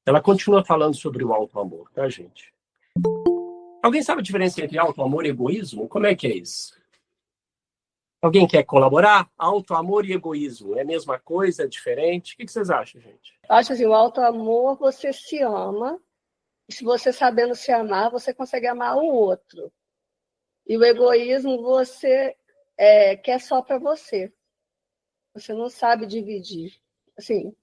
Ela continua falando sobre o auto-amor, tá, gente? Alguém sabe a diferença entre auto-amor e egoísmo? Como é que é isso? Alguém quer colaborar? Auto-amor e egoísmo é a mesma coisa, é diferente? O que vocês acham, gente? Acho assim, o auto-amor, você se ama, e se você sabendo se amar, você consegue amar o outro. E o egoísmo, você quer só para você. Você não sabe dividir. Assim,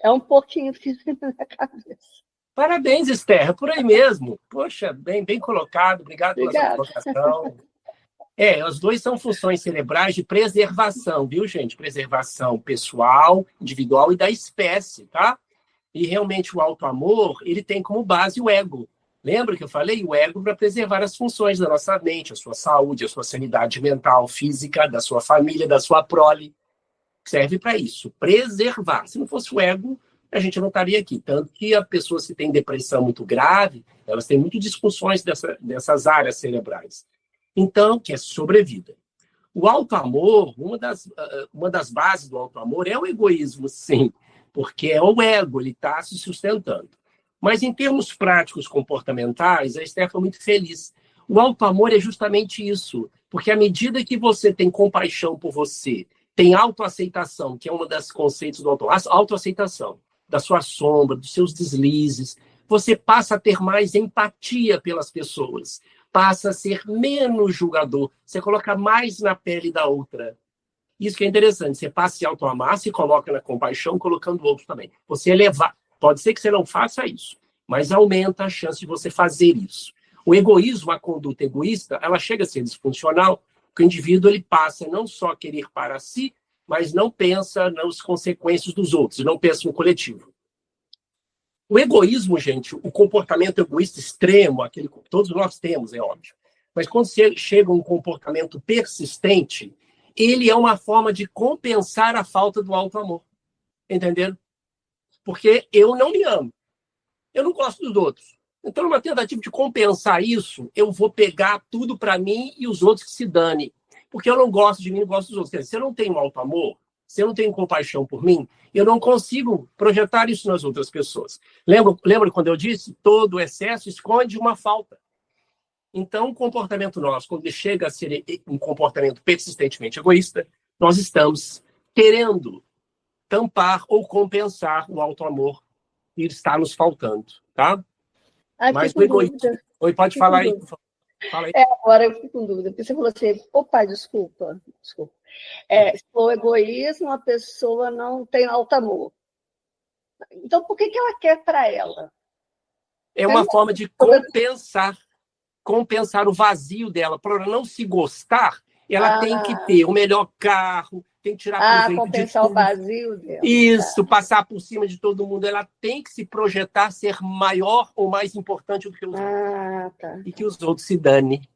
é um pouquinho que fica na minha cabeça. Parabéns, Esther, por aí mesmo. Poxa, bem colocado, obrigado pela sua Obrigada. colocação. As duas são funções cerebrais de preservação, viu, gente? Preservação pessoal, individual e da espécie, tá? E realmente o auto-amor, ele tem como base o ego. Lembra que eu falei? O ego para preservar as funções da nossa mente, a sua saúde, a sua sanidade mental, física, da sua família, da sua prole. Serve para isso, preservar. Se não fosse o ego, a gente não estaria aqui. Tanto que a pessoa, se tem depressão muito grave, elas têm muitas disfunções dessas áreas cerebrais. Então, que é sobrevida. O auto-amor, uma das bases do auto-amor é o egoísmo, sim, porque é o ego, ele está se sustentando. Mas em termos práticos comportamentais, a Esther foi muito feliz. O auto-amor é justamente isso, porque à medida que você tem compaixão por você, tem autoaceitação, que é um dos conceitos do auto-amor, autoaceitação da sua sombra, dos seus deslizes, você passa a ter mais empatia pelas pessoas, passa a ser menos julgador, você coloca mais na pele da outra. Isso que é interessante, você passa a se autoamar, se coloca na compaixão, colocando o outro também. Você elevar, pode ser que você não faça isso, mas aumenta a chance de você fazer isso. O egoísmo, a conduta egoísta, ela chega a ser disfuncional, porque o indivíduo ele passa não só a querer para si, mas não pensa nas consequências dos outros, não pensa no coletivo. O egoísmo, gente, o comportamento egoísta extremo, aquele que todos nós temos, é óbvio. Mas quando chega um comportamento persistente, ele é uma forma de compensar a falta do auto-amor. Entendendo? Porque eu não me amo. Eu não gosto dos outros. Então, numa tentativa de compensar isso, eu vou pegar tudo para mim e os outros que se dane. Porque eu não gosto de mim, não gosto dos outros. Quer dizer, se eu não tenho auto-amor, se eu não tenho compaixão por mim, eu não consigo projetar isso nas outras pessoas. Lembra quando eu disse? Todo excesso esconde uma falta. Então, o comportamento nosso, quando ele chega a ser um comportamento persistentemente egoísta, nós estamos querendo tampar ou compensar o auto-amor que está nos faltando, tá? Mas o egoísmo... Oi, pode falar aí. Fala aí. Agora eu fico com dúvida, porque você falou assim, pai, desculpa. O egoísmo, a pessoa não tem auto-amor. Então, por que ela quer para ela? É uma forma de compensar o vazio dela. Para ela não se gostar, ela tem que ter o melhor carro, tem que tirar proveito compensar o vazio dela. Isso, passar por cima de todo mundo. Ela tem que se projetar ser maior ou mais importante do que os outros. Tá. E que os outros se dane.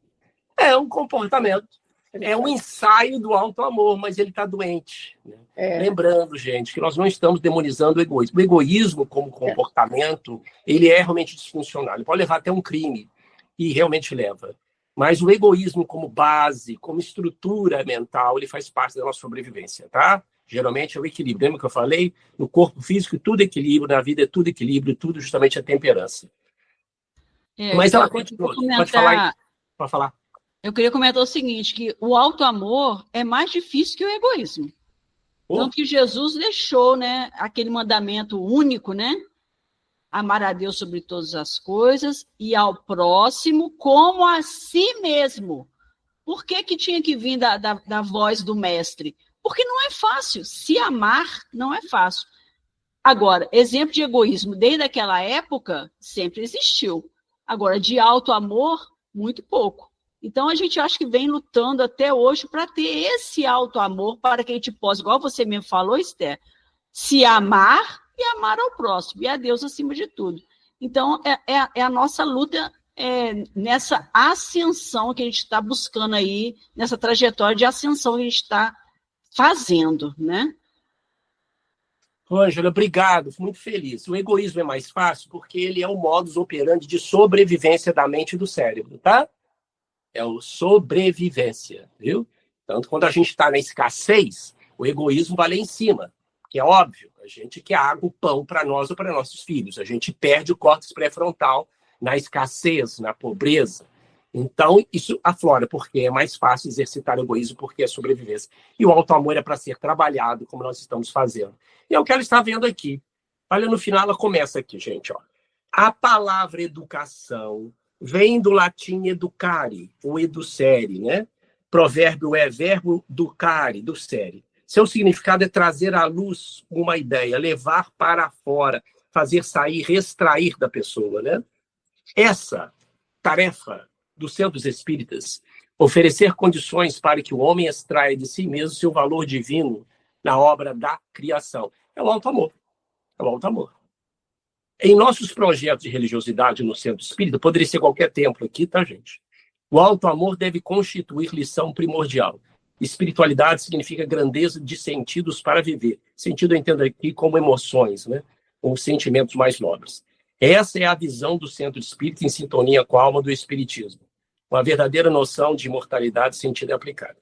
É um comportamento. É um ensaio do auto-amor, mas ele está doente. Né? Lembrando, gente, que nós não estamos demonizando o egoísmo. O egoísmo, como comportamento, ele é realmente disfuncional. Ele pode levar até um crime, e realmente leva. Mas o egoísmo como base, como estrutura mental, ele faz parte da nossa sobrevivência, tá? Geralmente é o equilíbrio. Lembra que eu falei? No corpo físico, tudo é equilíbrio, na vida é tudo equilíbrio, tudo justamente a temperança. Mas ela continua. Pode falar. Pode falar. Eu queria comentar o seguinte, que o auto-amor é mais difícil que o egoísmo. Tanto que Jesus deixou, né, aquele mandamento único, né? Amar a Deus sobre todas as coisas e ao próximo como a si mesmo. Por que tinha que vir da voz do mestre? Porque não é fácil. Se amar, não é fácil. Agora, exemplo de egoísmo desde aquela época sempre existiu. Agora, de auto-amor, muito pouco. Então, a gente acha que vem lutando até hoje para ter esse auto-amor, para que a gente possa, igual você mesmo falou, Esther, se amar e amar ao próximo, e a Deus acima de tudo. Então, é a nossa luta nessa ascensão que a gente está buscando aí, nessa trajetória de ascensão que a gente está fazendo, né? Ângela, obrigado, fico muito feliz. O egoísmo é mais fácil porque ele é o modus operandi de sobrevivência da mente e do cérebro, tá? É o sobrevivência, viu? Tanto quando a gente está na escassez, o egoísmo vai lá em cima, que é óbvio. A gente quer água, o pão para nós ou para nossos filhos. A gente perde o córtex pré-frontal na escassez, na pobreza. Então, isso aflora, porque é mais fácil exercitar o egoísmo, porque é sobrevivência. E o auto-amor é para ser trabalhado, como nós estamos fazendo. E é o que ela está vendo aqui. Olha, no final ela começa aqui, gente. Ó. A palavra educação vem do latim educare, ou educere, né? Provérbio é verbo ducare, ducere. Seu significado é trazer à luz uma ideia, levar para fora, fazer sair, extrair da pessoa, né? Essa tarefa dos centros espíritas, oferecer condições para que o homem extraia de si mesmo seu valor divino na obra da criação. É o auto-amor. É o auto-amor. Em nossos projetos de religiosidade no centro espírita, poderia ser qualquer templo aqui, tá, gente? O auto-amor deve constituir lição primordial. Espiritualidade significa grandeza de sentidos para viver. Sentido eu entendo aqui como emoções, né? Ou sentimentos mais nobres. Essa é a visão do centro espírita em sintonia com a alma do espiritismo. Uma verdadeira noção de imortalidade sentida e aplicada.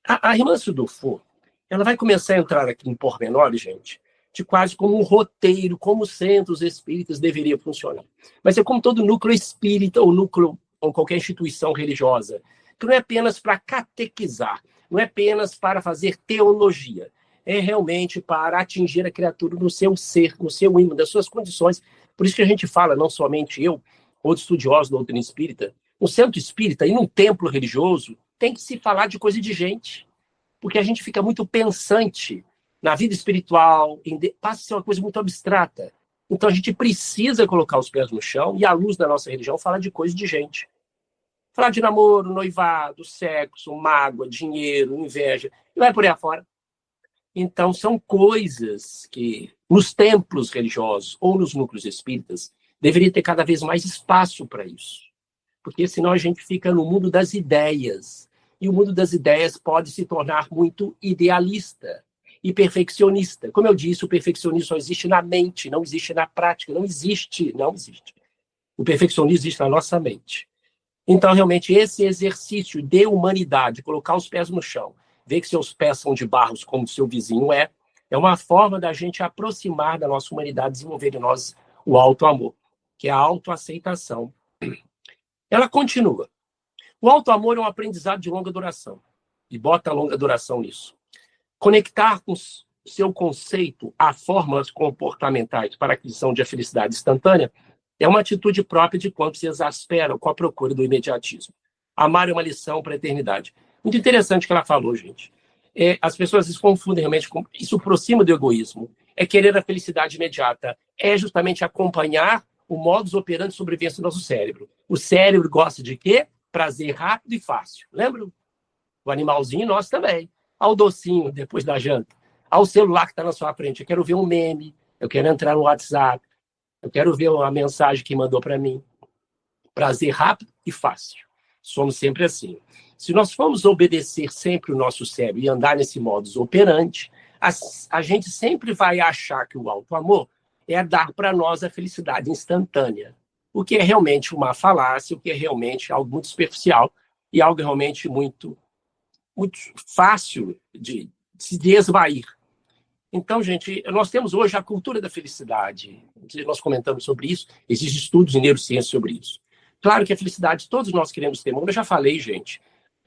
A irmã Dufour, ela vai começar a entrar aqui em pormenores, gente, de quase como um roteiro, como os centros espíritas deveriam funcionar. Mas é como todo núcleo espírita ou núcleo ou qualquer instituição religiosa, que não é apenas para catequizar, não é apenas para fazer teologia, é realmente para atingir a criatura no seu ser, no seu ímã, das suas condições. Por isso que a gente fala, não somente eu, outros estudiosos da doutrina espírita, no centro espírita e num templo religioso, tem que se falar de coisa de gente, porque a gente fica muito pensante na vida espiritual, passa a ser uma coisa muito abstrata. Então a gente precisa colocar os pés no chão e, à luz da nossa religião, falar de coisa de gente. Falar de namoro, noivado, sexo, mágoa, dinheiro, inveja, e vai por aí afora. Então, são coisas que, nos templos religiosos ou nos núcleos espíritas, deveria ter cada vez mais espaço para isso. Porque senão a gente fica no mundo das ideias. E o mundo das ideias pode se tornar muito idealista e perfeccionista. Como eu disse, o perfeccionismo só existe na mente, não existe na prática. Não existe. O perfeccionismo existe na nossa mente. Então, realmente, esse exercício de humanidade, colocar os pés no chão, ver que seus pés são de barros como o seu vizinho é uma forma da gente aproximar da nossa humanidade, desenvolver em nós o auto-amor, que é a autoaceitação. Ela continua. O auto-amor é um aprendizado de longa duração. E bota a longa duração nisso. Conectar com seu conceito a fórmulas comportamentais para a aquisição de felicidade instantânea é uma atitude própria de quanto se exaspera com a procura do imediatismo. Amar é uma lição para a eternidade. Muito interessante o que ela falou, gente. As pessoas se confundem realmente com isso, aproxima do egoísmo. É querer a felicidade imediata. É justamente acompanhar o modus operandi de sobrevivência do nosso cérebro. O cérebro gosta de quê? Prazer rápido e fácil. Lembra? O animalzinho, nós também. Ao docinho depois da janta. Ao celular que está na sua frente. Eu quero ver um meme. Eu quero entrar no WhatsApp. Eu quero ver a mensagem que mandou para mim. Prazer rápido e fácil. Somos sempre assim. Se nós formos obedecer sempre o nosso cérebro e andar nesse modus operandi, a gente sempre vai achar que o auto-amor é dar para nós a felicidade instantânea. O que é realmente uma falácia, o que é realmente algo muito superficial e algo realmente muito, muito fácil de se esvair. Então, gente, nós temos hoje a cultura da felicidade. Nós comentamos sobre isso, existem estudos em neurociência sobre isso. Claro que a felicidade todos nós queremos ter, mas eu já falei, gente,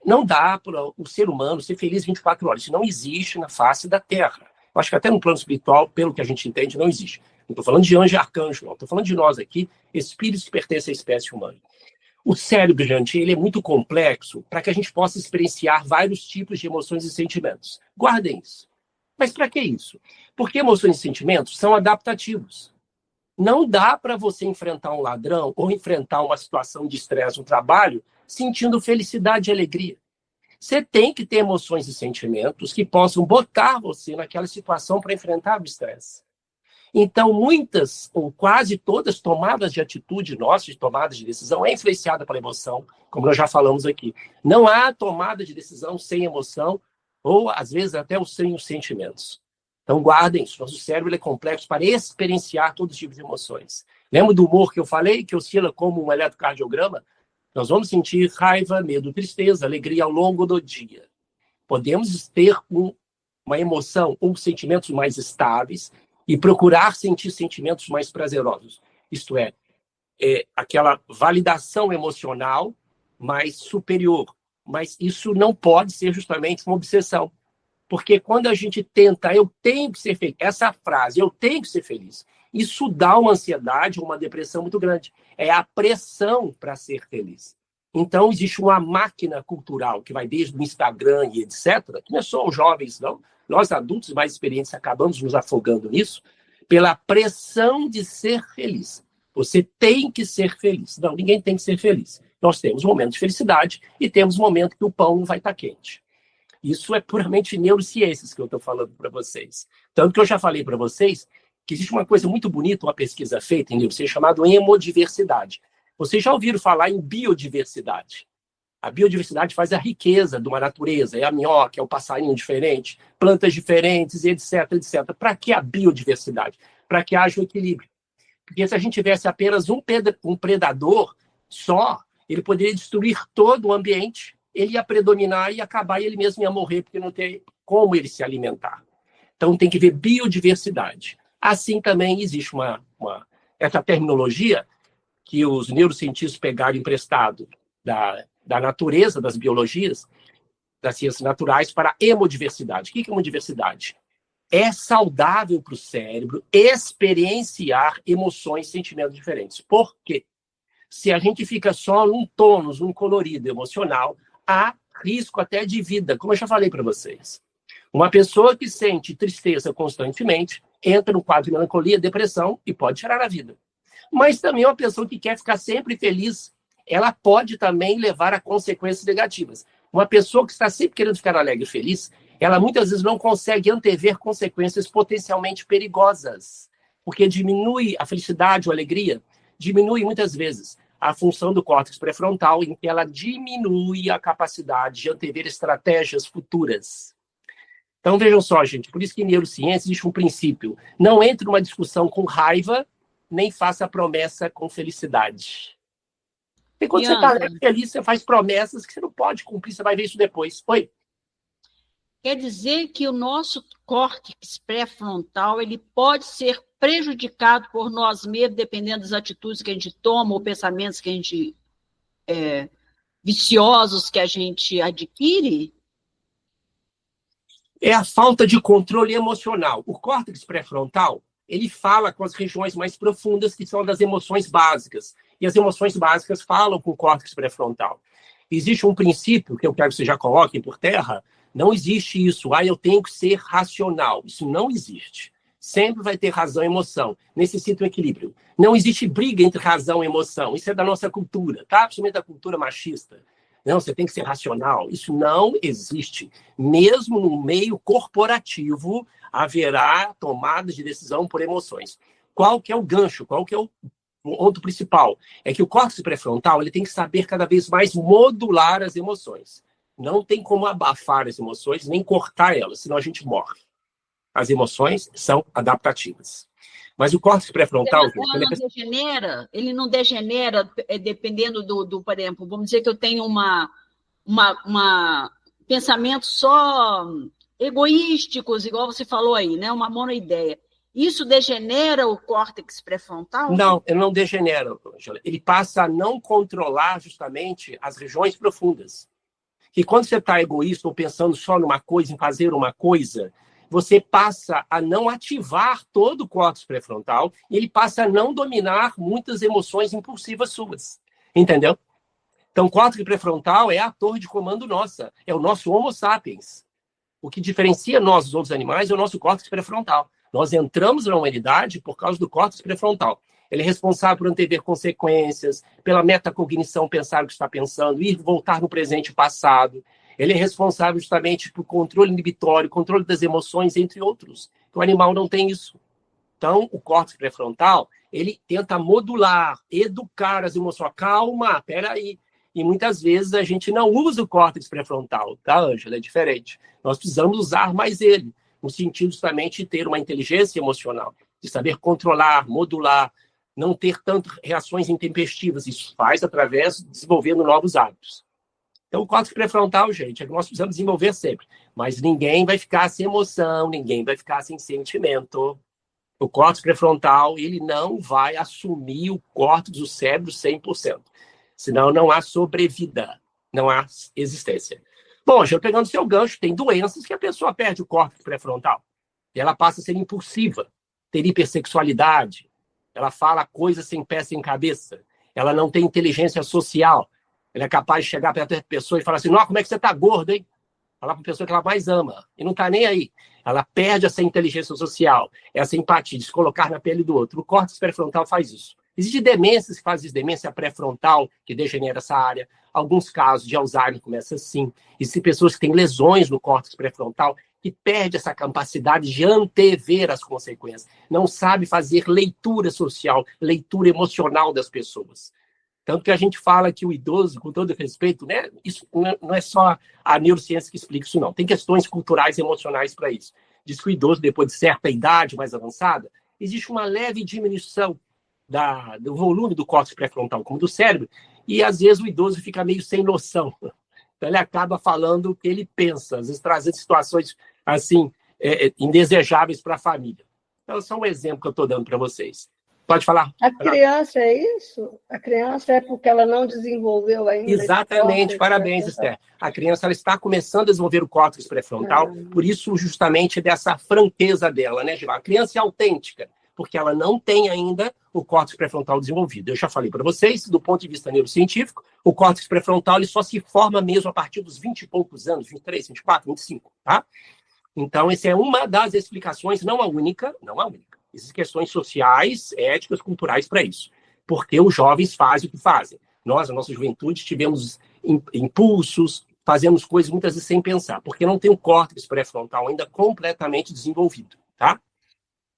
não dá para o ser humano ser feliz 24 horas. Isso não existe na face da Terra. Eu acho que até no plano espiritual, pelo que a gente entende, não existe. Não estou falando de anjo e arcanjo, não. Estou falando de nós aqui, espíritos que pertencem à espécie humana. O cérebro, gente, ele é muito complexo para que a gente possa experienciar vários tipos de emoções e sentimentos. Guardem isso. Mas para que isso? Porque emoções e sentimentos são adaptativos. Não dá para você enfrentar um ladrão ou enfrentar uma situação de estresse no trabalho sentindo felicidade e alegria. Você tem que ter emoções e sentimentos que possam botar você naquela situação para enfrentar o estresse. Então, muitas ou quase todas tomadas de atitude nossas, de tomadas de decisão, é influenciada pela emoção, como nós já falamos aqui. Não há tomada de decisão sem emoção, ou às vezes até sem os sentimentos. Então, guardem isso. Nosso cérebro é complexo para experienciar todos os tipos de emoções. Lembra do humor que eu falei, que oscila como um eletrocardiograma? Nós vamos sentir raiva, medo, tristeza, alegria ao longo do dia. Podemos ter uma emoção ou sentimentos mais estáveis e procurar sentir sentimentos mais prazerosos. Isto é aquela validação emocional mais superior. Mas isso não pode ser justamente uma obsessão. Porque quando a gente tenta, eu tenho que ser feliz, essa frase, eu tenho que ser feliz, isso dá uma ansiedade, uma depressão muito grande. É a pressão para ser feliz. Então, existe uma máquina cultural que vai desde o Instagram e etc., que não é só os jovens, não. Nós, adultos mais experientes, acabamos nos afogando nisso, pela pressão de ser feliz. Você tem que ser feliz. Não, ninguém tem que ser feliz. Nós temos um momento de felicidade e temos um momento que o pão não vai estar quente. Isso é puramente neurociências que eu estou falando para vocês. Tanto que eu já falei para vocês que existe uma coisa muito bonita, uma pesquisa feita em neurociência chamada hemodiversidade. Vocês já ouviram falar em biodiversidade? A biodiversidade faz a riqueza de uma natureza, é a minhoca, é o passarinho diferente, plantas diferentes, etc, etc. Para que a biodiversidade? Para que haja um equilíbrio. Porque se a gente tivesse apenas um predador só, ele poderia destruir todo o ambiente, ele ia predominar e acabar e ele mesmo ia morrer, porque não tem como ele se alimentar. Então tem que ver biodiversidade. Assim também existe essa terminologia que os neurocientistas pegaram emprestado da natureza, das biologias, das ciências naturais, para a hemodiversidade. O que é hemodiversidade? É saudável para o cérebro experienciar emoções, sentimentos diferentes. Por quê? Se a gente fica só num tônus, num colorido emocional, há risco até de vida, como eu já falei para vocês. Uma pessoa que sente tristeza constantemente entra no quadro de melancolia, depressão e pode tirar a vida. Mas também uma pessoa que quer ficar sempre feliz, ela pode também levar a consequências negativas. Uma pessoa que está sempre querendo ficar alegre e feliz, ela muitas vezes não consegue antever consequências potencialmente perigosas, porque diminui a felicidade ou a alegria, diminui muitas vezes a função do córtex pré-frontal, em que ela diminui a capacidade de antever estratégias futuras. Então, vejam só, gente, por isso que em neurociência existe um princípio. Não entre numa discussão com raiva, nem faça promessa com felicidade. E quando você está feliz, você faz promessas que você não pode cumprir, você vai ver isso depois. Oi? Quer dizer que o nosso córtex pré-frontal ele pode ser prejudicado por nós mesmos, dependendo das atitudes que a gente toma, ou pensamentos que a gente viciosos que a gente adquire? É a falta de controle emocional. O córtex pré-frontal, ele fala com as regiões mais profundas, que são das emoções básicas. E as emoções básicas falam com o córtex pré-frontal. Existe um princípio, que eu quero que vocês já coloquem por terra, não existe isso. Eu tenho que ser racional. Isso não existe. Sempre vai ter razão e emoção. Necessita um equilíbrio. Não existe briga entre razão e emoção. Isso é da nossa cultura, tá? Principalmente da cultura machista. Não, você tem que ser racional. Isso não existe. Mesmo no meio corporativo, haverá tomada de decisão por emoções. Qual que é o gancho? Qual que é o ponto principal? É que o córtex pré-frontal ele tem que saber cada vez mais modular as emoções. Não tem como abafar as emoções, nem cortar elas, senão a gente morre. As emoções são adaptativas. Mas o córtex pré-frontal... Ele não degenera dependendo por exemplo, vamos dizer que eu tenho pensamentos só egoísticos, igual você falou aí, né? Uma monoideia. Isso degenera o córtex pré-frontal? Não, ele não degenera, Angela. Ele passa a não controlar justamente as regiões profundas. Que quando você está egoísta ou pensando só numa coisa, em fazer uma coisa, você passa a não ativar todo o córtex pré-frontal e ele passa a não dominar muitas emoções impulsivas suas. Entendeu? Então, o córtex pré-frontal é a torre de comando nossa. É o nosso Homo sapiens. O que diferencia nós dos outros animais é o nosso córtex pré-frontal. Nós entramos na humanidade por causa do córtex pré-frontal. Ele é responsável por antever consequências, pela metacognição, pensar o que está pensando, ir voltar no presente e passado. Ele é responsável justamente por controle inibitório, controle das emoções, entre outros. O animal não tem isso. Então, o córtex pré-frontal, ele tenta modular, educar as emoções. Calma, peraí. E muitas vezes a gente não usa o córtex pré-frontal, tá, Ângela? É diferente. Nós precisamos usar mais ele, no sentido justamente de ter uma inteligência emocional, de saber controlar, modular, não ter tantas reações intempestivas. Isso faz através de desenvolvendo novos hábitos. Então, o córtex pré-frontal, gente, é que nós precisamos desenvolver sempre. Mas ninguém vai ficar sem emoção, ninguém vai ficar sem sentimento. O córtex pré-frontal, ele não vai assumir o córtex do cérebro 100%. Senão não há sobrevida, não há existência. Bom, já pegando seu gancho, tem doenças que a pessoa perde o córtex pré-frontal. E ela passa a ser impulsiva, ter hipersexualidade, ela fala coisas sem pé, sem cabeça, ela não tem inteligência social, ela é capaz de chegar perto da pessoa e falar assim, nossa, como é que você está gordo, hein? Falar para a pessoa que ela mais ama, e não está nem aí. Ela perde essa inteligência social, essa empatia, de se colocar na pele do outro. O córtex pré-frontal faz isso. Existem demências que fazem isso, demência pré-frontal, que degenera essa área. Alguns casos de Alzheimer começam assim. Existem pessoas que têm lesões no córtex pré-frontal, que perde essa capacidade de antever as consequências. Não sabe fazer leitura social, leitura emocional das pessoas. Tanto que a gente fala que o idoso, com todo respeito, né, isso não é só a neurociência que explica isso, não. Tem questões culturais e emocionais para isso. Diz que o idoso, depois de certa idade mais avançada, existe uma leve diminuição do volume do córtex pré-frontal, como do cérebro, e às vezes o idoso fica meio sem noção. Então ele acaba falando o que ele pensa, às vezes trazendo situações assim, indesejáveis para a família. Então, só um exemplo que eu estou dando para vocês. Pode falar. A criança é isso? A criança é porque ela não desenvolveu ainda? Exatamente, parabéns, Esther. A criança ela está começando a desenvolver o córtex pré-frontal, por isso justamente dessa franqueza dela, né, Gilmar? A criança é autêntica, porque ela não tem ainda o córtex pré-frontal desenvolvido. Eu já falei para vocês, do ponto de vista neurocientífico, o córtex pré-frontal ele só se forma mesmo a partir dos 20 e poucos anos, 23, 24, 25, tá? Então, essa é uma das explicações, não a única, Existem questões sociais, éticas, culturais para isso. Porque os jovens fazem o que fazem. Nós, na nossa juventude, tivemos impulsos, fazemos coisas muitas vezes sem pensar, porque não tem o córtex pré-frontal ainda completamente desenvolvido, tá?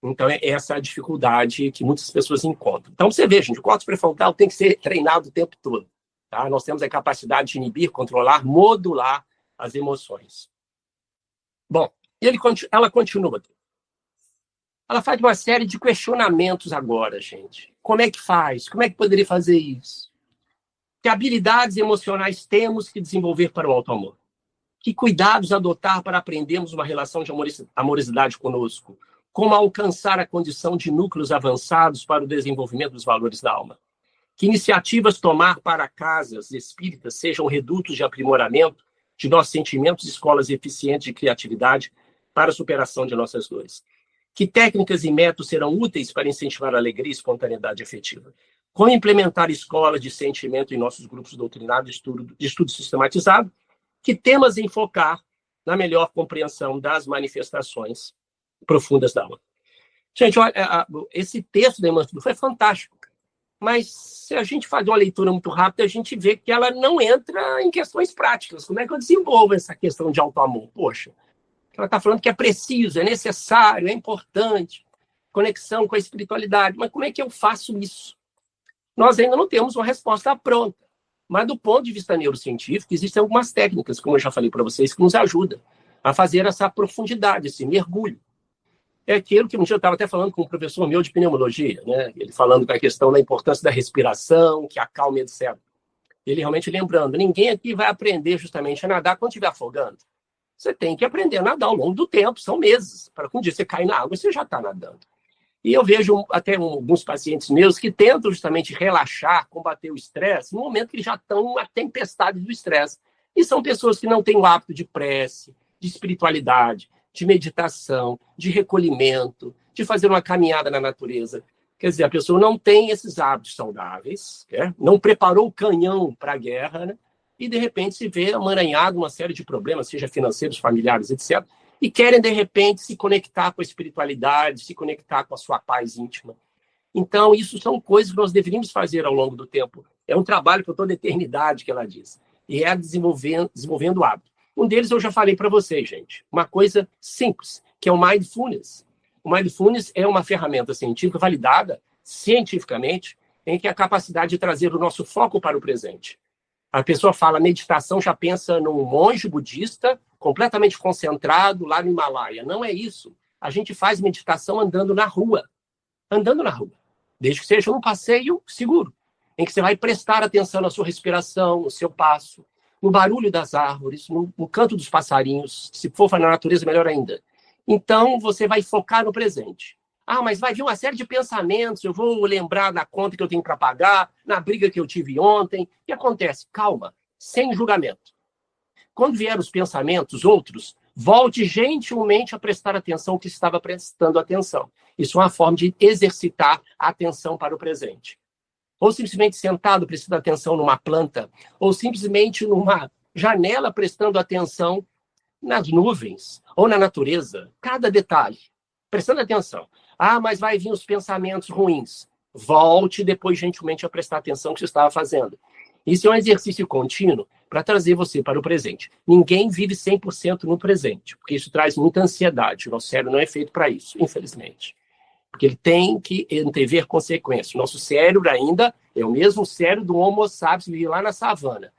Então, é essa a dificuldade que muitas pessoas encontram. Então, você vê, gente, o córtex pré-frontal tem que ser treinado o tempo todo, tá? Nós temos a capacidade de inibir, controlar, modular as emoções. Bom, ela continua. Ela faz uma série de questionamentos agora, gente. Como é que faz? Como é que poderia fazer isso? Que habilidades emocionais temos que desenvolver para o auto-amor? Que cuidados adotar para aprendermos uma relação de amorosidade conosco? Como alcançar a condição de núcleos avançados para o desenvolvimento dos valores da alma? Que iniciativas tomar para casas espíritas sejam redutos de aprimoramento de nossos sentimentos e escolas eficientes de criatividade para a superação de nossas dores? Que técnicas e métodos serão úteis para incentivar a alegria e espontaneidade afetiva? Como implementar escolas de sentimento em nossos grupos doutrinários de estudo sistematizado? Que temas enfocar na melhor compreensão das manifestações profundas da alma? Gente, olha, esse texto da Irmã Filu foi fantástico, mas se a gente faz uma leitura muito rápida, a gente vê que ela não entra em questões práticas. Como é que eu desenvolvo essa questão de auto-amor? Poxa, ela está falando que é preciso, é necessário, é importante, conexão com a espiritualidade. Mas como é que eu faço isso? Nós ainda não temos uma resposta pronta. Mas do ponto de vista neurocientífico, existem algumas técnicas, como eu já falei para vocês, que nos ajudam a fazer essa profundidade, esse mergulho. É aquilo que um dia eu estava até falando com um professor meu de pneumologia, né? Ele falando da questão da importância da respiração, que acalma, etc. Ele realmente lembrando, ninguém aqui vai aprender justamente a nadar quando estiver afogando. Você tem que aprender a nadar ao longo do tempo, são meses. Para que um dia você cair na água, você já está nadando. E eu vejo até alguns pacientes meus que tentam justamente relaxar, combater o estresse, no momento que eles já estão na tempestade do estresse. E são pessoas que não têm o hábito de prece, de espiritualidade, de meditação, de recolhimento, de fazer uma caminhada na natureza. Quer dizer, a pessoa não tem esses hábitos saudáveis, não preparou o canhão para a guerra, né? E, de repente, se vê amaranhado uma série de problemas, seja financeiros, familiares, etc., e querem, de repente, se conectar com a espiritualidade, se conectar com a sua paz íntima. Então, isso são coisas que nós deveríamos fazer ao longo do tempo. É um trabalho por toda a eternidade, que ela diz. E é desenvolvendo o hábito. Um deles eu já falei para vocês, gente. Uma coisa simples, que é o Mindfulness. O Mindfulness é uma ferramenta científica validada cientificamente, em que a capacidade de trazer o nosso foco para o presente. A pessoa fala meditação, já pensa num monge budista completamente concentrado lá no Himalaia. Não é isso. A gente faz meditação andando na rua. Andando na rua. Desde que seja um passeio seguro, em que você vai prestar atenção na sua respiração, no seu passo, no barulho das árvores, no canto dos passarinhos. Se for na natureza, melhor ainda. Então, você vai focar no presente. Mas vai vir uma série de pensamentos, eu vou lembrar da conta que eu tenho para pagar, na briga que eu tive ontem. O que acontece? Calma, sem julgamento. Quando vier os pensamentos outros, volte gentilmente a prestar atenção que estava prestando atenção. Isso é uma forma de exercitar a atenção para o presente. Ou simplesmente sentado prestando atenção numa planta, ou simplesmente numa janela prestando atenção nas nuvens ou na natureza. Cada detalhe, prestando atenção. Mas vai vir os pensamentos ruins. Volte depois gentilmente a prestar atenção no que você estava fazendo. Isso é um exercício contínuo para trazer você para o presente. Ninguém vive 100% no presente, porque isso traz muita ansiedade. O nosso cérebro não é feito para isso, infelizmente. Porque ele tem que antever consequências. O nosso cérebro ainda é o mesmo cérebro do Homo sapiens que vive lá na savana.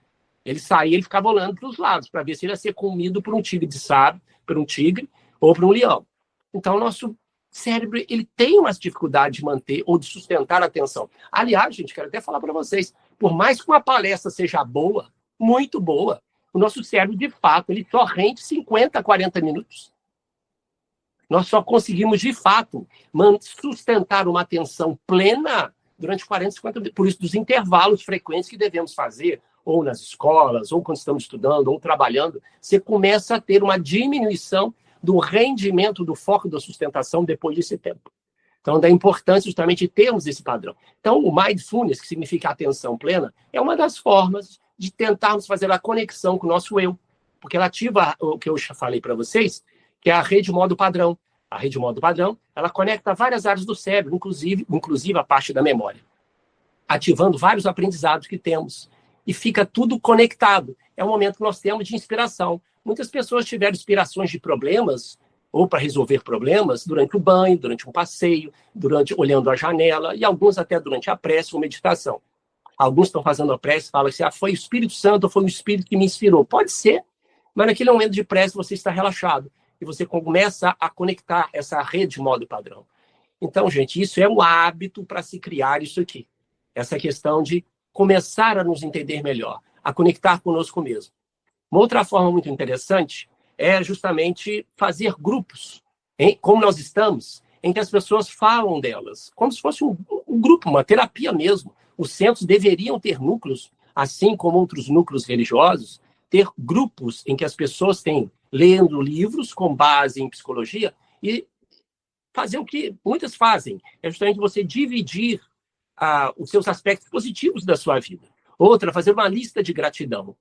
Ele saía, ele ficava olhando para os lados, para ver se ele ia ser comido por um tigre de sabre, por um tigre ou por um leão. Então, o nosso cérebro, ele tem uma dificuldade de manter ou de sustentar a atenção. Aliás, gente, quero até falar para vocês, por mais que uma palestra seja boa, muito boa, o nosso cérebro, de fato, ele só rende 50 a 40 minutos. Nós só conseguimos, de fato, sustentar uma atenção plena durante 40, 50 minutos. Por isso, dos intervalos frequentes que devemos fazer, ou nas escolas, ou quando estamos estudando, ou trabalhando, você começa a ter uma diminuição do rendimento, do foco da sustentação depois desse tempo. Então, da importância justamente de termos esse padrão. Então, o mindfulness, que significa atenção plena, é uma das formas de tentarmos fazer a conexão com o nosso eu, porque ela ativa o que eu já falei para vocês, que é a rede modo padrão. A rede modo padrão, ela conecta várias áreas do cérebro, inclusive a parte da memória, ativando vários aprendizados que temos. E fica tudo conectado. É o momento que nós temos de inspiração. Muitas pessoas tiveram inspirações de problemas, ou para resolver problemas, durante o banho, durante um passeio, olhando a janela, e alguns até durante a prece ou meditação. Alguns estão fazendo a prece e falam assim, foi o Espírito Santo ou foi o Espírito que me inspirou. Pode ser, mas naquele momento de prece você está relaxado. E você começa a conectar essa rede de modo padrão. Então, gente, isso é um hábito para se criar isso aqui. Essa questão de começar a nos entender melhor, a conectar conosco mesmo. Uma outra forma muito interessante é justamente fazer grupos, como nós estamos, em que as pessoas falam delas, como se fosse um grupo, uma terapia mesmo. Os centros deveriam ter núcleos, assim como outros núcleos religiosos, ter grupos em que as pessoas têm lendo livros com base em psicologia e fazer o que muitas fazem, é justamente você dividir os seus aspectos positivos da sua vida. Outra, fazer uma lista de gratidão.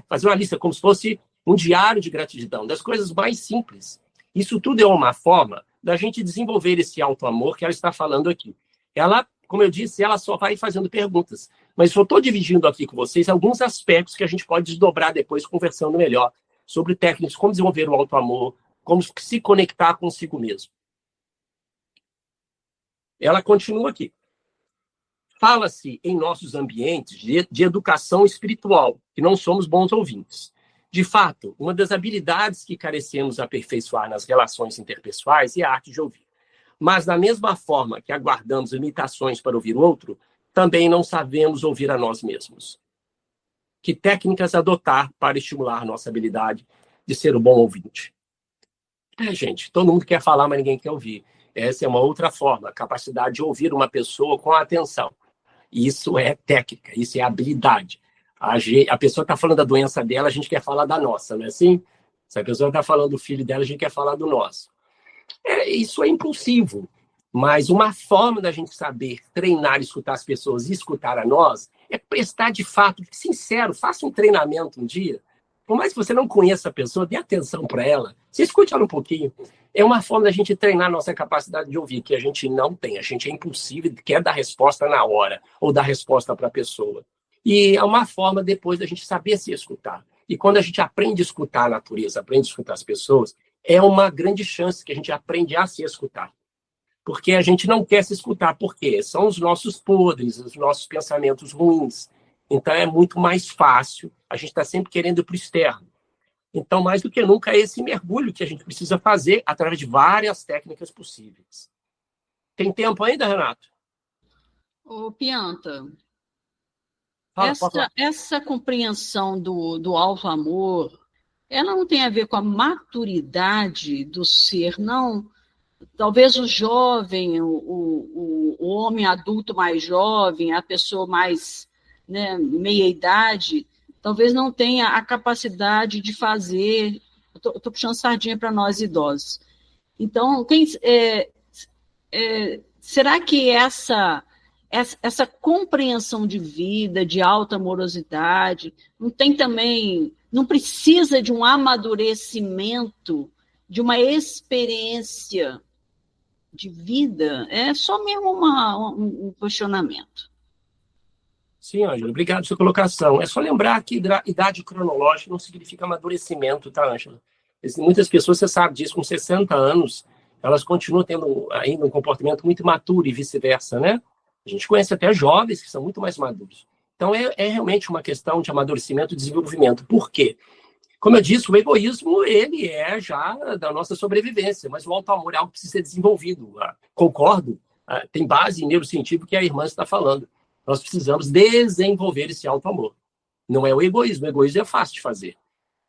Fazer uma lista como se fosse um diário de gratidão, das coisas mais simples. Isso tudo é uma forma da gente desenvolver esse auto-amor que ela está falando aqui. Ela, como eu disse, ela só vai fazendo perguntas. Mas eu estou dividindo aqui com vocês alguns aspectos que a gente pode desdobrar depois, conversando melhor sobre técnicas, como desenvolver o auto-amor, como se conectar consigo mesmo. Ela continua aqui. Fala-se em nossos ambientes de educação espiritual, que não somos bons ouvintes. De fato, uma das habilidades que carecemos aperfeiçoar nas relações interpessoais é a arte de ouvir. Mas, da mesma forma que aguardamos imitações para ouvir o outro, também não sabemos ouvir a nós mesmos. Que técnicas adotar para estimular nossa habilidade de ser um bom ouvinte? Gente, todo mundo quer falar, mas ninguém quer ouvir. Essa é uma outra forma, a capacidade de ouvir uma pessoa com atenção. Isso é técnica, isso é habilidade. A pessoa está falando da doença dela, a gente quer falar da nossa, não é assim? Se a pessoa está falando do filho dela, a gente quer falar do nosso. Isso é impulsivo, mas uma forma da gente saber treinar e escutar as pessoas e escutar a nós é prestar de fato, sincero, faça um treinamento um dia. Por mais que você não conheça a pessoa, dê atenção para ela, você escute ela um pouquinho. É uma forma da gente treinar a nossa capacidade de ouvir, que a gente não tem. A gente é impulsivo e quer dar resposta na hora, ou dar resposta para a pessoa. E é uma forma depois da gente saber se escutar. E quando a gente aprende a escutar a natureza, aprende a escutar as pessoas, é uma grande chance que a gente aprende a se escutar. Porque a gente não quer se escutar. Por quê? São os nossos podres, os nossos pensamentos ruins. Então é muito mais fácil. A gente está sempre querendo ir para o externo. Então, mais do que nunca, é esse mergulho que a gente precisa fazer através de várias técnicas possíveis. Tem tempo ainda, Renato? Ô, Pianta, Fala, essa compreensão do auto-amor, ela não tem a ver com a maturidade do ser, não? talvez o jovem, o homem adulto mais jovem, a pessoa mais, né, meia-idade, talvez não tenha a capacidade de fazer. Estou puxando sardinha para nós idosos. Então, será que essa compreensão de vida, de alta amorosidade, não precisa de um amadurecimento, de uma experiência de vida? É só mesmo um questionamento. Sim, Ângela, obrigado pela sua colocação. É só lembrar que idade cronológica não significa amadurecimento, tá, Ângela? Muitas pessoas, você sabe disso, com 60 anos, elas continuam tendo ainda um comportamento muito imaturo e vice-versa, né? A gente conhece até jovens que são muito mais maduros. Então, é realmente uma questão de amadurecimento e desenvolvimento. Por quê? Como eu disse, o egoísmo, ele é já da nossa sobrevivência, mas o auto-amor é algo que precisa ser desenvolvido. Concordo, tem base neurocientífica que a irmã está falando. Nós precisamos desenvolver esse auto-amor. Não é o egoísmo é fácil de fazer.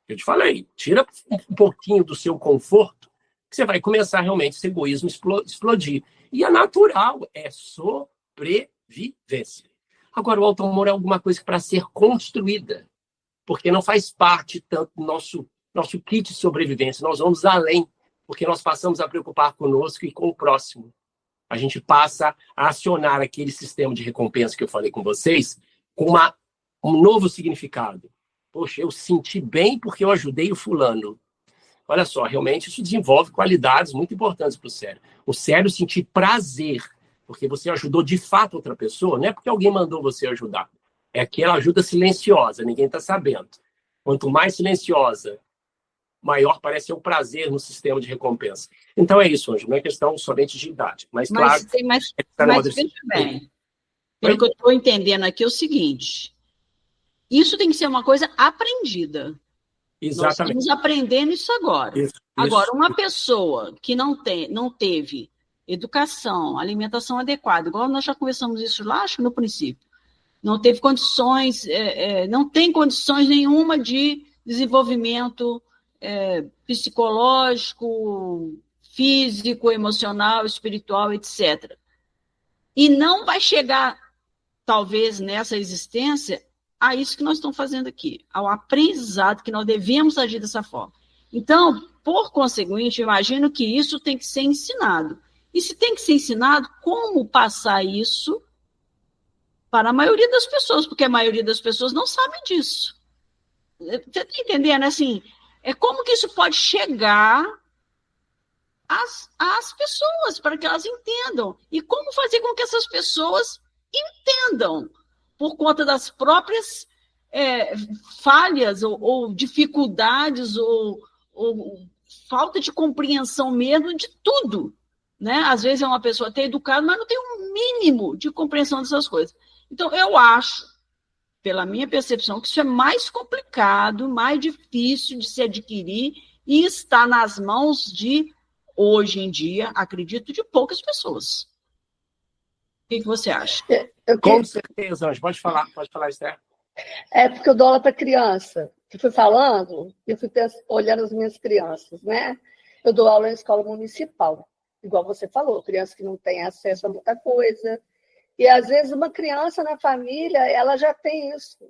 Eu te falei, tira um pouquinho do seu conforto, que você vai começar realmente esse egoísmo explodir. E é natural, é sobrevivência. Agora, o auto-amor é alguma coisa para ser construída, porque não faz parte tanto do nosso kit de sobrevivência. Nós vamos além, porque nós passamos a preocupar conosco e com o próximo. A gente passa a acionar aquele sistema de recompensa que eu falei com vocês com um novo significado. Poxa, eu senti bem porque eu ajudei o fulano. Olha só, realmente isso desenvolve qualidades muito importantes para o cérebro. O cérebro sentir prazer, porque você ajudou de fato outra pessoa, não é porque alguém mandou você ajudar. É aquela ajuda silenciosa, ninguém está sabendo. Quanto mais silenciosa, maior parece ser o prazer no sistema de recompensa. Então é isso, Ângelo, não é questão somente de idade. Mas claro... Mas veja bem, pelo que eu estou entendendo aqui é o seguinte... Isso tem que ser uma coisa aprendida. Exatamente. Nós estamos aprendendo isso agora. Agora, uma pessoa que não teve educação, alimentação adequada, igual nós já conversamos isso lá, acho que no princípio, não teve condições, não tem condições nenhuma de desenvolvimento psicológico, físico, emocional, espiritual, etc. E não vai chegar, talvez, nessa existência... a isso que nós estamos fazendo aqui, ao aprendizado que nós devemos agir dessa forma. Então, por conseguinte, imagino que isso tem que ser ensinado. E se tem que ser ensinado, como passar isso para a maioria das pessoas? Porque a maioria das pessoas não sabe disso. Você está entendendo? Assim, como que isso pode chegar às pessoas, para que elas entendam? E como fazer com que essas pessoas entendam? Por conta das próprias falhas ou dificuldades ou falta de compreensão mesmo de tudo. Né? Às vezes é uma pessoa até educada, mas não tem um mínimo de compreensão dessas coisas. Então, eu acho, pela minha percepção, que isso é mais complicado, mais difícil de se adquirir e está nas mãos de, hoje em dia, acredito, de poucas pessoas. O que você acha? Com certeza, Anjo. Pode falar, Esther. Porque eu dou aula para criança. Eu fui falando, eu fui olhando as minhas crianças, né? Eu dou aula em escola municipal, igual você falou, criança que não tem acesso a muita coisa. E, às vezes, uma criança na família, ela já tem isso.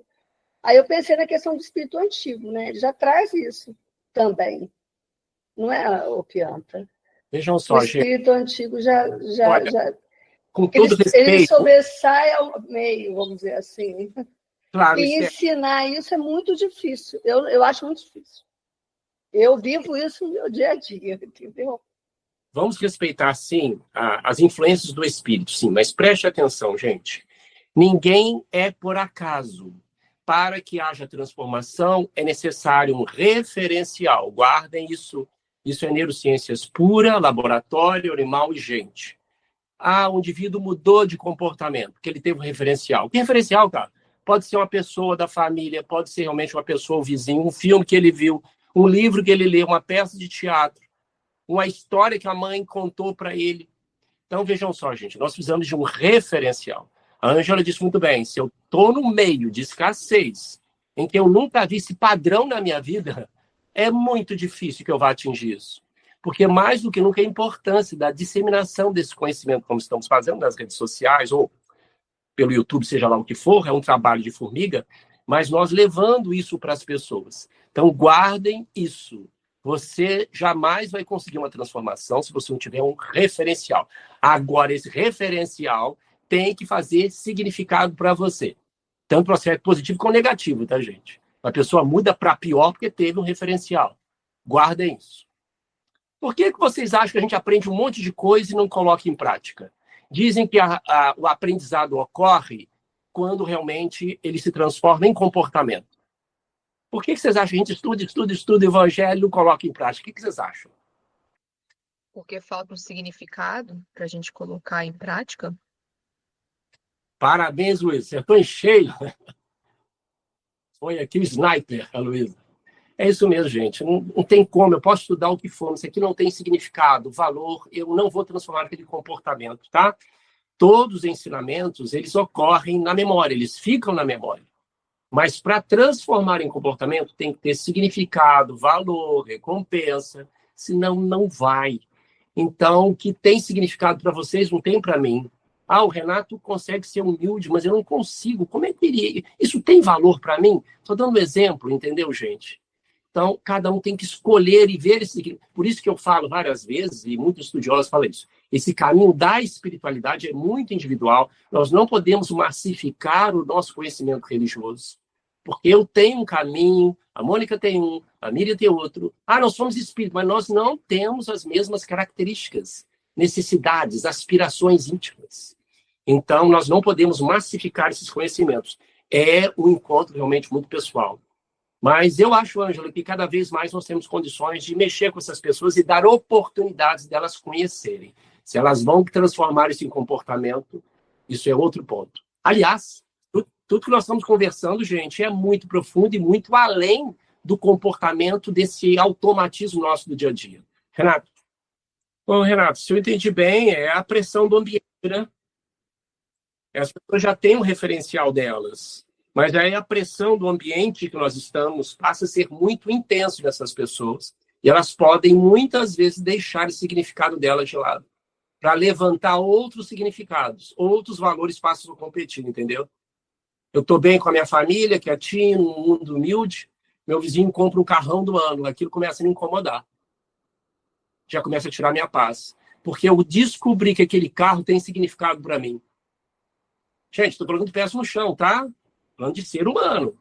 Aí eu pensei na questão do espírito antigo, né? Ele já traz isso também. Não é, o Pianta? Vejam só, o espírito antigo já com todo respeito... Ele sobressai ao meio, vamos dizer assim. Claro, e ensinar isso é muito difícil. Eu acho muito difícil. Eu vivo isso no meu dia a dia, entendeu? Vamos respeitar, sim, as influências do espírito, sim. Mas preste atenção, gente. Ninguém é por acaso. Para que haja transformação, é necessário um referencial. Guardem isso. Isso é neurociências pura, laboratório, animal e gente. O indivíduo mudou de comportamento, porque ele teve um referencial. Que referencial, cara? Pode ser uma pessoa da família, pode ser realmente uma pessoa, um vizinho, um filme que ele viu, um livro que ele leu, uma peça de teatro, uma história que a mãe contou para ele. Então, vejam só, gente, nós precisamos de um referencial. A Ângela disse muito bem, se eu estou no meio de escassez, em que eu nunca vi esse padrão na minha vida, é muito difícil que eu vá atingir isso. Porque mais do que nunca a importância da disseminação desse conhecimento, como estamos fazendo nas redes sociais, ou pelo YouTube, seja lá o que for, é um trabalho de formiga, mas nós levando isso para as pessoas. Então, guardem isso. Você jamais vai conseguir uma transformação se você não tiver um referencial. Agora, esse referencial tem que fazer significado para você. Tanto para o aspecto positivo como negativo, tá, gente? A pessoa muda para pior porque teve um referencial. Guardem isso. Por que vocês acham que a gente aprende um monte de coisa e não coloca em prática? Dizem que o aprendizado ocorre quando realmente ele se transforma em comportamento. Por que vocês acham que a gente estuda o evangelho e não coloca em prática? O que vocês acham? Porque falta um significado para a gente colocar em prática. Parabéns, Luísa. Acertou em cheio. Foi aqui o sniper, a Luísa. É isso mesmo, gente. Não tem como. Eu posso estudar o que for. Isso aqui não tem significado, valor. Eu não vou transformar aquele comportamento, tá? Todos os ensinamentos, eles ocorrem na memória. Eles ficam na memória. Mas para transformar em comportamento, tem que ter significado, valor, recompensa. Senão, não vai. Então, o que tem significado para vocês não tem para mim. O Renato consegue ser humilde, mas eu não consigo. Como é que ele... Isso tem valor para mim? Estou dando um exemplo, entendeu, gente? Então, cada um tem que escolher e ver esse... Por isso que eu falo várias vezes, e muitos estudiosos falam isso, esse caminho da espiritualidade é muito individual. Nós não podemos massificar o nosso conhecimento religioso, porque eu tenho um caminho, a Mônica tem um, a Miriam tem outro. Nós somos espíritos, mas nós não temos as mesmas características, necessidades, aspirações íntimas. Então, nós não podemos massificar esses conhecimentos. É um encontro realmente muito pessoal. Mas eu acho, Ângela, que cada vez mais nós temos condições de mexer com essas pessoas e dar oportunidades delas conhecerem. Se elas vão transformar isso em comportamento, isso é outro ponto. Aliás, tudo que nós estamos conversando, gente, é muito profundo e muito além do comportamento desse automatismo nosso do dia a dia. Renato? Bom, Renato, se eu entendi bem, é a pressão do ambiente, né? As pessoas já têm um referencial delas. Mas aí a pressão do ambiente que nós estamos passa a ser muito intenso nessas pessoas. E elas podem, muitas vezes, deixar o significado delas de lado para levantar outros significados, outros valores passam a competir, entendeu? Eu estou bem com a minha família, quietinho, num mundo humilde, meu vizinho compra um carrão do ano, aquilo começa a me incomodar. Já começa a tirar minha paz. Porque eu descobri que aquele carro tem significado para mim. Gente, estou falando de pés no chão, tá? Falando de ser humano.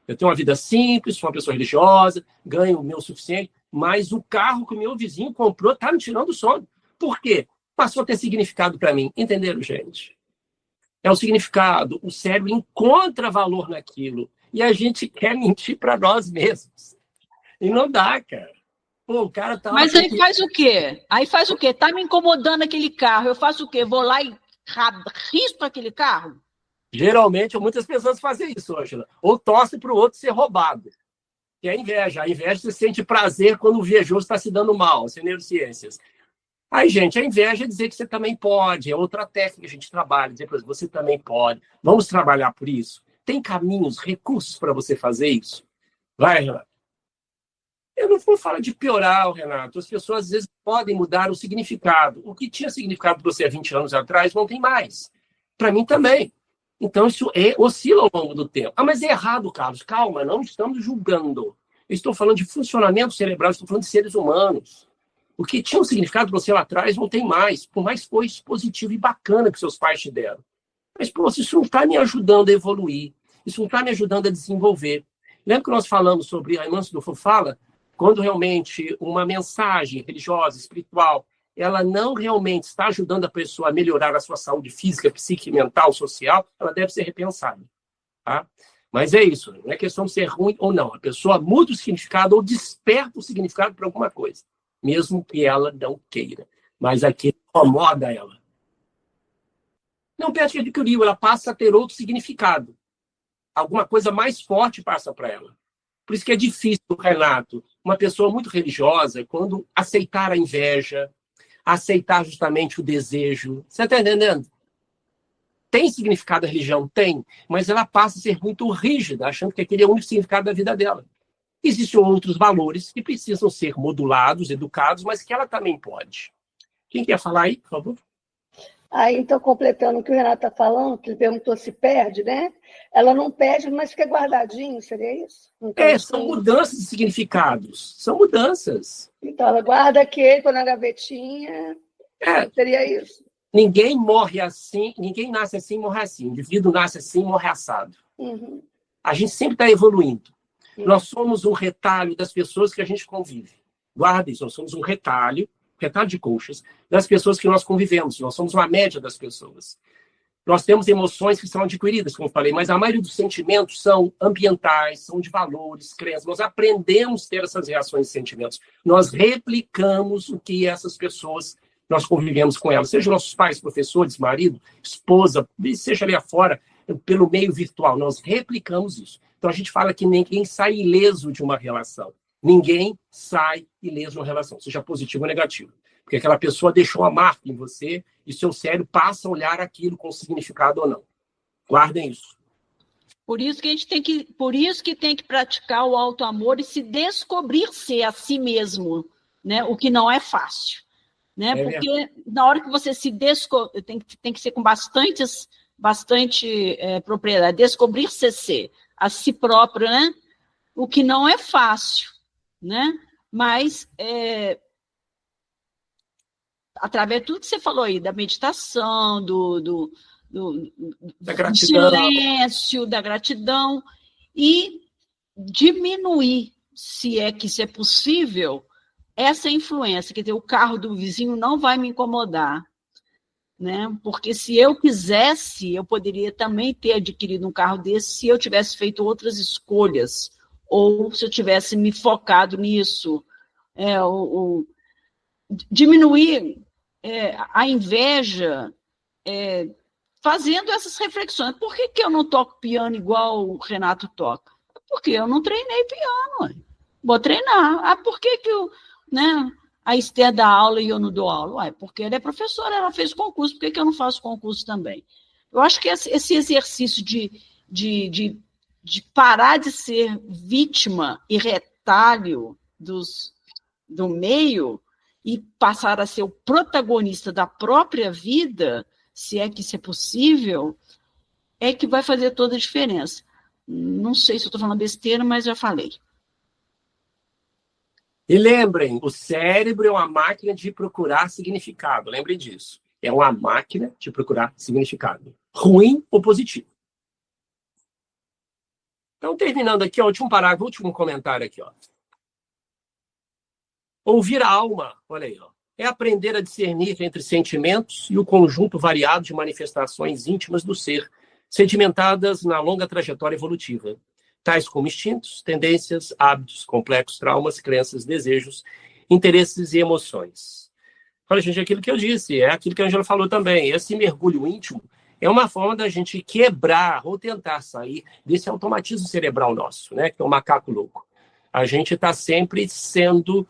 Eu tenho uma vida simples, sou uma pessoa religiosa, ganho o meu suficiente, mas o carro que o meu vizinho comprou está me tirando o sono. Por quê? Passou a ter significado para mim. Entenderam, gente? É o significado. O cérebro encontra valor naquilo. E a gente quer mentir para nós mesmos. E não dá, cara. Pô, o cara tá... Mas aí faz o quê? Aí faz o quê? Tá me incomodando aquele carro. Eu faço o quê? Vou lá e risco aquele carro? Geralmente, muitas pessoas fazem isso, Ângela. Ou torce para o outro ser roubado. Que é a inveja. A inveja se sente prazer quando o invejoso está se dando mal. Isso é neurociências. Aí, gente, a inveja é dizer que você também pode. É outra técnica que a gente trabalha. Dizer, por exemplo, você também pode. Vamos trabalhar por isso. Tem caminhos, recursos para você fazer isso? Vai, Renato. Eu não vou falar de piorar, Renato. As pessoas, às vezes, podem mudar o significado. O que tinha significado para você há 20 anos atrás não tem mais. Para mim também. Então, isso oscila ao longo do tempo. Mas é errado, Carlos. Calma, não estamos julgando. Eu estou falando de funcionamento cerebral, estou falando de seres humanos. O que tinha um significado para você lá atrás não tem mais. Por mais coisa positiva e bacana que seus pais te deram. Mas, pô, isso não está me ajudando a evoluir. Isso não está me ajudando a desenvolver. Lembra que nós falamos sobre, a irmã Sidolfo fala, quando realmente uma mensagem religiosa, espiritual, ela não realmente está ajudando a pessoa a melhorar a sua saúde física, psíquica, mental, social, ela deve ser repensada. Tá? Mas é isso, não é questão de ser ruim ou não. A pessoa muda o significado ou desperta o significado para alguma coisa, mesmo que ela não queira. Mas aquilo incomoda ela. Não perde que adquiriu, ela passa a ter outro significado. Alguma coisa mais forte passa para ela. Por isso que é difícil, Renato, uma pessoa muito religiosa, quando aceitar a inveja, aceitar justamente o desejo. Você está entendendo? Tem significado a religião? Tem. Mas ela passa a ser muito rígida, achando que aquele é o único significado da vida dela. Existem outros valores que precisam ser modulados, educados, mas que ela também pode. Quem quer falar aí, por favor? Aí, então, completando o que o Renato está falando, que ele perguntou se perde, né? Ela não perde, mas fica guardadinho, seria isso? Então, São mudanças de significados. São mudanças. Então, ela guarda aquele na gavetinha, seria isso. Ninguém morre assim, ninguém nasce assim e morre assim. O indivíduo nasce assim e morre assado. Uhum. A gente sempre está evoluindo. Nós somos um retalho das pessoas que a gente convive. Guarda isso, nós somos um retalho de conchas, das pessoas que nós convivemos. Nós somos uma média das pessoas. Nós temos emoções que são adquiridas, como eu falei, mas a maioria dos sentimentos são ambientais, são de valores, crenças. Nós aprendemos a ter essas reações e sentimentos. Nós replicamos o que essas pessoas, nós convivemos com elas. Seja nossos pais, professores, marido, esposa, seja ali afora, pelo meio virtual. Nós replicamos isso. Então, a gente fala que ninguém sai ileso de uma relação. Ninguém sai ileso de uma relação, seja positivo ou negativo. Porque aquela pessoa deixou a marca em você e seu cérebro passa a olhar aquilo com significado ou não. Guardem isso. Por isso que tem que praticar o autoamor e se descobrir ser a si mesmo, né? O que não é fácil. Né? Porque na hora que você se descobre, tem que ser com bastante propriedade, descobrir-se ser a si próprio, né? O que não é fácil, né? Mas através de tudo que você falou aí, da meditação, do silêncio, da gratidão, e diminuir, se é que isso é possível, essa influência. Quer dizer, o carro do vizinho não vai me incomodar, né? Porque se eu quisesse, eu poderia também ter adquirido um carro desse se eu tivesse feito outras escolhas, ou se eu tivesse me focado nisso. Diminuir a inveja, fazendo essas reflexões. Por que eu não toco piano igual o Renato toca? Porque eu não treinei piano. Vou treinar. Por que a Esther dá aula e eu não dou aula? Porque ela é professora, ela fez concurso, por que eu não faço concurso também? Eu acho que esse exercício de parar de ser vítima e retalho do meio e passar a ser o protagonista da própria vida, se é que isso é possível, é que vai fazer toda a diferença. Não sei se eu estou falando besteira, mas já falei. E lembrem, o cérebro é uma máquina de procurar significado. Lembrem disso. É uma máquina de procurar significado. Ruim ou positivo. Então, terminando aqui, último parágrafo, último comentário aqui. Ouvir a alma, olha aí, é aprender a discernir entre sentimentos e o conjunto variado de manifestações íntimas do ser, sedimentadas na longa trajetória evolutiva, tais como instintos, tendências, hábitos, complexos, traumas, crenças, desejos, interesses e emoções. Olha, gente, aquilo que eu disse, é aquilo que a Angela falou também. Esse mergulho íntimo é uma forma da gente quebrar ou tentar sair desse automatismo cerebral nosso, né? Que é o macaco louco. A gente está sempre sendo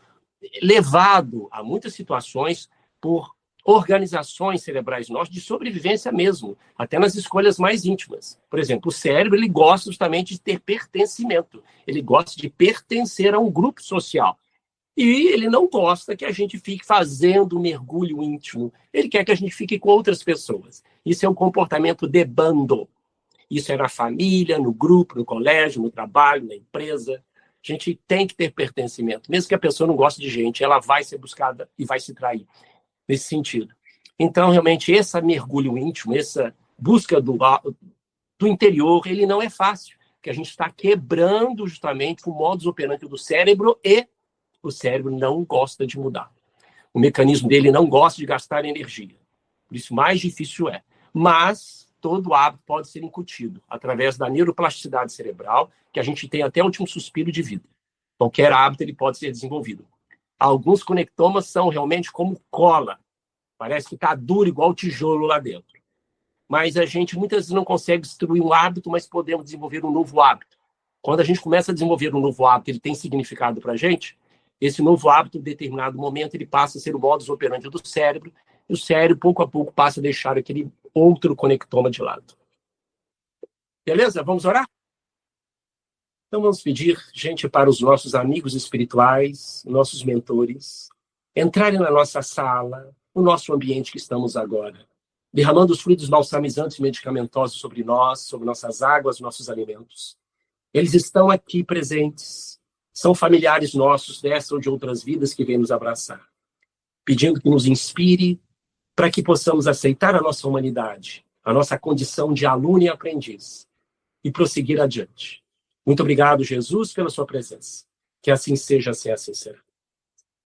levado a muitas situações por organizações cerebrais nossas de sobrevivência mesmo, até nas escolhas mais íntimas. Por exemplo, o cérebro ele gosta justamente de ter pertencimento, ele gosta de pertencer a um grupo social. E ele não gosta que a gente fique fazendo um mergulho íntimo, ele quer que a gente fique com outras pessoas. Isso é um comportamento de bando. Isso é na família, no grupo, no colégio, no trabalho, na empresa. A gente tem que ter pertencimento. Mesmo que a pessoa não goste de gente, ela vai ser buscada e vai se trair nesse sentido. Então, realmente, esse mergulho íntimo, essa busca do interior, ele não é fácil, porque a gente está quebrando justamente o modus operandi do cérebro e o cérebro não gosta de mudar. O mecanismo dele não gosta de gastar energia. Por isso, mais difícil é. Mas todo hábito pode ser incutido através da neuroplasticidade cerebral, que a gente tem até o último suspiro de vida. Qualquer hábito ele pode ser desenvolvido. Alguns conectomas são realmente como cola. Parece que está duro igual tijolo lá dentro. Mas a gente muitas vezes não consegue destruir um hábito, mas podemos desenvolver um novo hábito. Quando a gente começa a desenvolver um novo hábito, ele tem significado para a gente, esse novo hábito, em determinado momento, ele passa a ser o modus operandi do cérebro, e o cérebro, pouco a pouco, passa a deixar aquele outro conectoma de lado. Beleza? Vamos orar? Então vamos pedir, gente, para os nossos amigos espirituais, nossos mentores, entrarem na nossa sala, no nosso ambiente que estamos agora, derramando os fluidos balsamizantes e medicamentosos sobre nós, sobre nossas águas, nossos alimentos. Eles estão aqui presentes, são familiares nossos dessa ou de outras vidas que vêm nos abraçar, pedindo que nos inspire para que possamos aceitar a nossa humanidade, a nossa condição de aluno e aprendiz, e prosseguir adiante. Muito obrigado, Jesus, pela sua presença. Que assim seja, assim será.